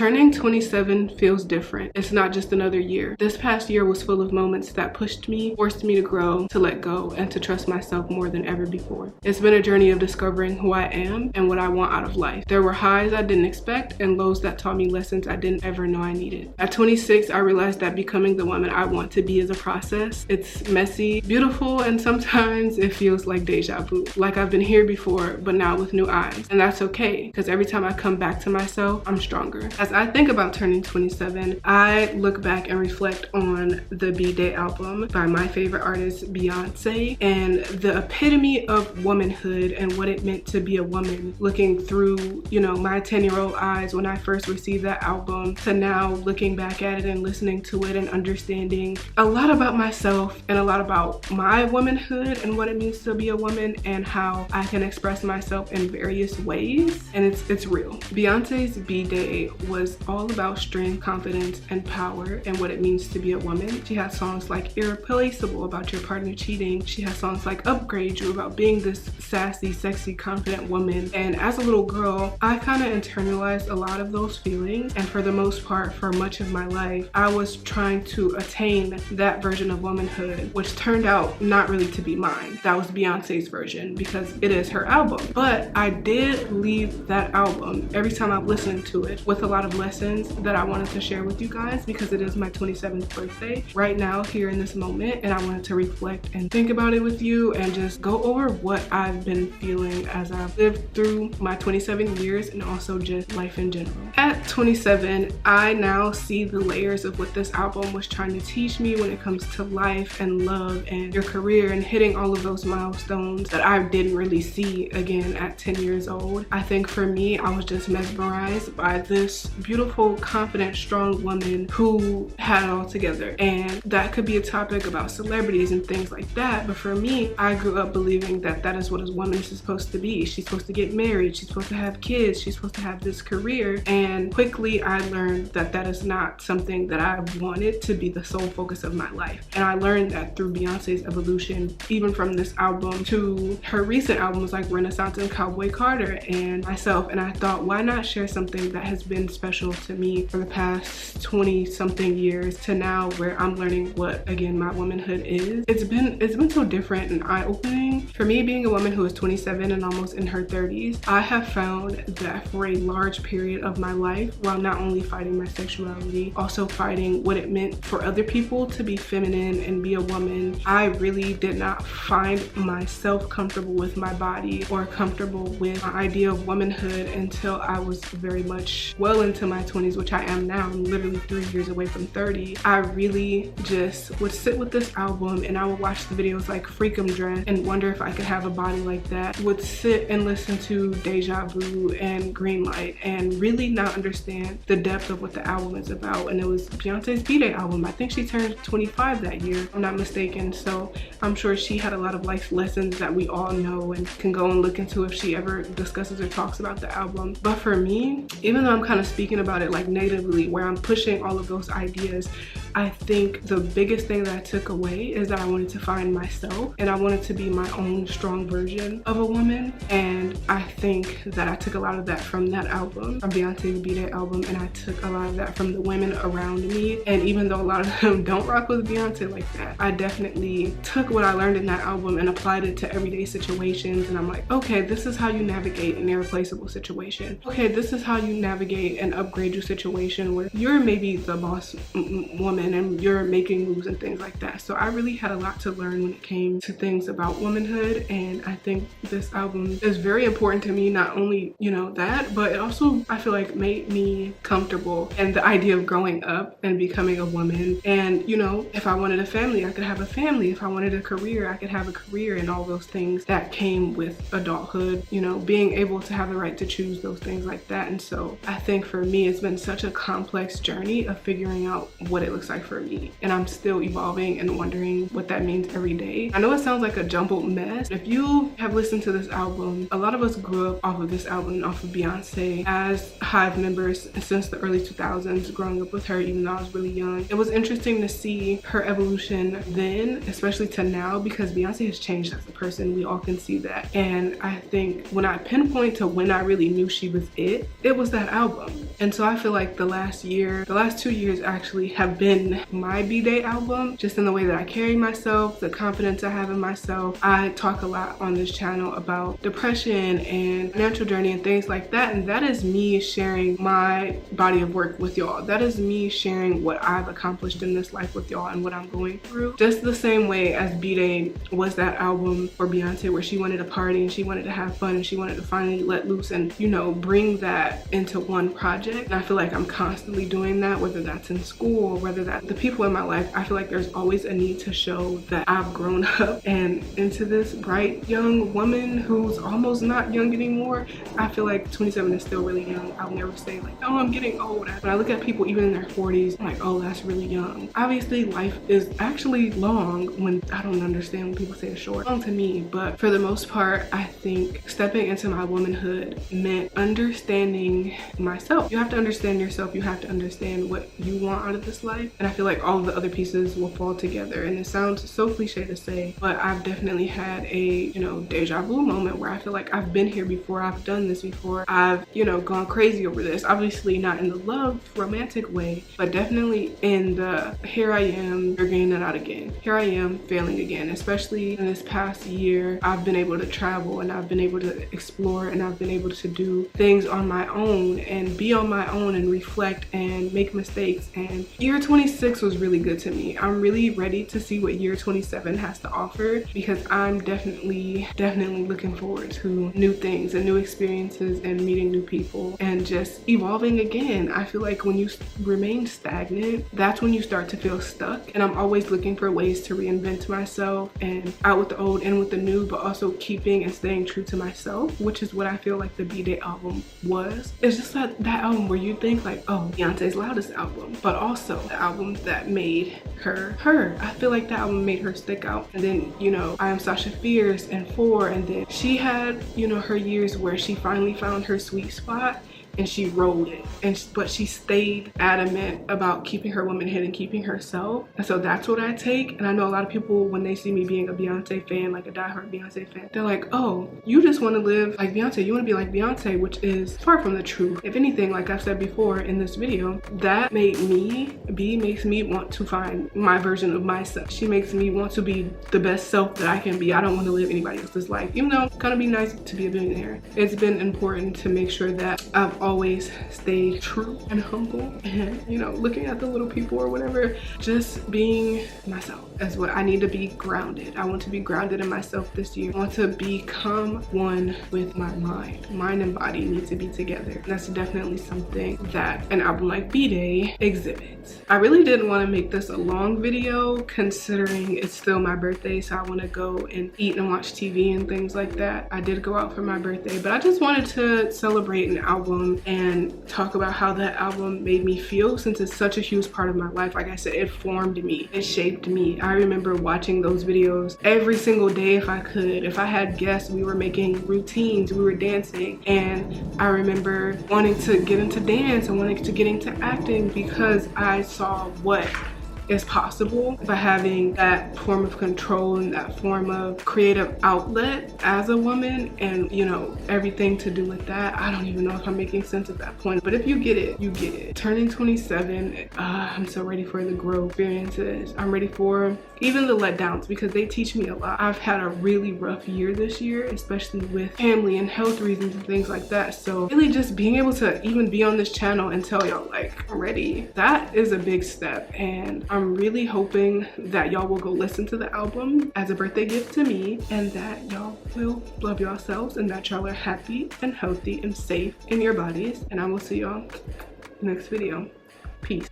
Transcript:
Turning 27 feels different. It's not just another year. This past year was full of moments that pushed me, forced me to grow, to let go, and to trust myself more than ever before. It's been a journey of discovering who I am and what I want out of life. There were highs I didn't expect and lows that taught me lessons I didn't ever know I needed. At 26, I realized that becoming the woman I want to be is a process. It's messy, beautiful, and sometimes it feels like deja vu. Like I've been here before, but now with new eyes. And that's okay, because every time I come back to myself, I'm stronger. As I think about turning 27, I look back and reflect on the B-Day album by my favorite artist, Beyonce, and the epitome of womanhood and what it meant to be a woman, looking through, you know, my 10-year-old eyes when I first received that album to now looking back at it and listening to it and understanding a lot about myself and a lot about my womanhood and what it means to be a woman and how I can express myself in various ways. And it's real. Beyonce's B-Day was all about strength, confidence, and power and what it means to be a woman. She has songs like Irreplaceable about your partner cheating. She has songs like Upgrade You about being this sassy, sexy, confident woman. And as a little girl, I kind of internalized a lot of those feelings. And for the most part, for much of my life, I was trying to attain that version of womanhood, which turned out not really to be mine. That was Beyonce's version because it is her album. But I did leave that album every time I've listened to it with a lot of lessons that I wanted to share with you guys because it is my 27th birthday right now here in this moment, and I wanted to reflect and think about it with you and just go over what I've been feeling as I've lived through my 27 years and also just life in general. At 27, I now see the layers of what this album was trying to teach me when it comes to life and love and your career and hitting all of those milestones that I didn't really see again at 10 years old. I think for me, I was just mesmerized by this beautiful, confident, strong woman who had it all together. And that could be a topic about celebrities and things like that. But for me, I grew up believing that that is what a woman is supposed to be. She's supposed to get married. She's supposed to have kids. She's supposed to have this career. And quickly I learned that that is not something that I wanted to be the sole focus of my life. And I learned that through Beyonce's evolution, even from this album to her recent albums like Renaissance and Cowboy Carter and myself. And I thought, why not share something that has been special to me for the past 20 something years to now where I'm learning what, again, my womanhood is. It's been so different and eye-opening. For me, being a woman who is 27 and almost in her 30s, I have found that for a large period of my life, while not only fighting my sexuality, also fighting what it meant for other people to be feminine and be a woman, I really did not find myself comfortable with my body or comfortable with my idea of womanhood until I was very much well into my 20s, which I am now. I'm literally 3 years away from 30. I really just would sit with this album and I would watch the videos like Freakum Dress and wonder if I could have a body like that. Would sit and listen to Deja Vu and Green Light and really not understand the depth of what the album is about. And it was Beyonce's B-Day album. I think she turned 25 that year, if I'm not mistaken. So I'm sure she had a lot of life lessons that we all know and can go and look into if she ever discusses or talks about the album. But for me, even though I'm kind of speaking about it like negatively, where I'm pushing all of those ideas, I think the biggest thing that I took away is that I wanted to find myself and I wanted to be my own strong version of a woman. And I think that I took a lot of that from that album, from Beyonce's B-Day album, and I took a lot of that from the women around me. And even though a lot of them don't rock with Beyonce like that, I definitely took what I learned in that album and applied it to everyday situations. And I'm like, okay, this is how you navigate an irreplaceable situation. Okay, this is how you navigate an Upgrade You situation where you're maybe the boss woman and you're making moves and things like that. So I really had a lot to learn when it came to things about womanhood, and I think this album is very important to me. Not only, you know, that, but it also, I feel like, made me comfortable in the idea of growing up and becoming a woman. And, you know, if I wanted a family, I could have a family. If I wanted a career, I could have a career, and all those things that came with adulthood, you know, being able to have the right to choose those things like that. And so I think for me, it's been such a complex journey of figuring out what it looks like for me, and I'm still evolving and wondering what that means every day. I know it sounds like a jumbled mess. If you have listened to this album, a lot of us grew up off of this album and off of Beyonce as Hive members since the early 2000s, growing up with her even though I was really young. It was interesting to see her evolution then, especially to now, because Beyonce has changed as a person. We all can see that. And I think when I pinpoint to when I really knew she was it was that album. And so I feel like the last 2 years actually have been my B-Day album, just in the way that I carry myself, the confidence I have in myself. I talk a lot on this channel about depression and financial journey and things like that, and that is me sharing my body of work with y'all. That is me sharing what I've accomplished in this life with y'all and what I'm going through. Just the same way as B-Day was that album for Beyonce where she wanted to party and she wanted to have fun and she wanted to finally let loose and, you know, bring that into one project. And I feel like I'm constantly doing that, whether that's in school, whether that's the people in my life. I feel like there's always a need to show that I've grown up and into this bright young woman who's almost not young anymore. I feel like 27 is still really young. I'll never say like, oh, I'm getting old. When I look at people even in their 40s, I'm like, oh, that's really young. Obviously, life is actually long. When I don't understand when people say it's short. Long to me, but for the most part, I think stepping into my womanhood meant understanding myself. You have to understand yourself. You have to understand what you want out of this life. And I feel like all of the other pieces will fall together. And it sounds so cliche to say, but I've definitely had a, you know, deja vu moment where I feel like I've been here before. I've done this before. I've, you know, gone crazy over this. Obviously not in the love romantic way, but definitely in the here I am, figuring it out again. Here I am failing again. Especially in this past year, I've been able to travel and I've been able to explore and I've been able to do things on my own and be on my own and reflect and make mistakes. And year 26 was really good to me. I'm really ready to see what year 27 has to offer, because I'm definitely looking forward to new things and new experiences and meeting new people and just evolving again. I feel like when you remain stagnant, that's when you start to feel stuck. And I'm always looking for ways to reinvent myself and out with the old, in with the new, but also keeping and staying true to myself, which is what I feel like the B-Day album was. It's just that album where you think like, oh, Beyonce's loudest album, but also the album that made her. I feel like that album made her stick out. And then, you know, I Am Sasha Fierce and 4, and then she had, you know, her years where she finally found her sweet spot and she rolled it, but she stayed adamant about keeping her womanhood and keeping herself. And so that's what I take. And I know a lot of people, when they see me being a Beyonce fan, like a diehard Beyonce fan, they're like, oh, you just want to live like Beyonce, you want to be like Beyonce, which is far from the truth. If anything, like I've said before in this video, that makes me want to find my version of myself. She makes me want to be the best self that I can be. I don't want to live anybody else's life, even though it's gonna be nice to be a billionaire. It's been important to make sure that I've always stayed true and humble and, you know, looking at the little people or whatever, just being myself is what I need to be. Grounded. I want to be grounded in myself this year. I want to become one with my mind. Mind and body need to be together. And that's definitely something that an album like B-Day exhibits. I really didn't want to make this a long video considering it's still my birthday, so I want to go and eat and watch TV and things like that. I did go out for my birthday, but I just wanted to celebrate an album and talk about how that album made me feel, since it's such a huge part of my life. Like I said, it formed me, it shaped me. I remember watching those videos every single day if I could. If I had guests, we were making routines, we were dancing, and I remember wanting to get into dance and wanting to get into acting because I saw what is possible by having that form of control and that form of creative outlet as a woman, and, you know, everything to do with that. I don't even know if I'm making sense at that point, but if you get it, you get it. Turning 27, I'm so ready for the growth experiences. I'm ready for even the letdowns, because they teach me a lot. I've had a really rough year this year, especially with family and health reasons and things like that. So really just being able to even be on this channel and tell y'all like, I'm ready, that is a big step. And I'm really hoping that y'all will go listen to the album as a birthday gift to me, and that y'all will love yourselves and that y'all are happy and healthy and safe in your bodies. And I will see y'all next video. Peace.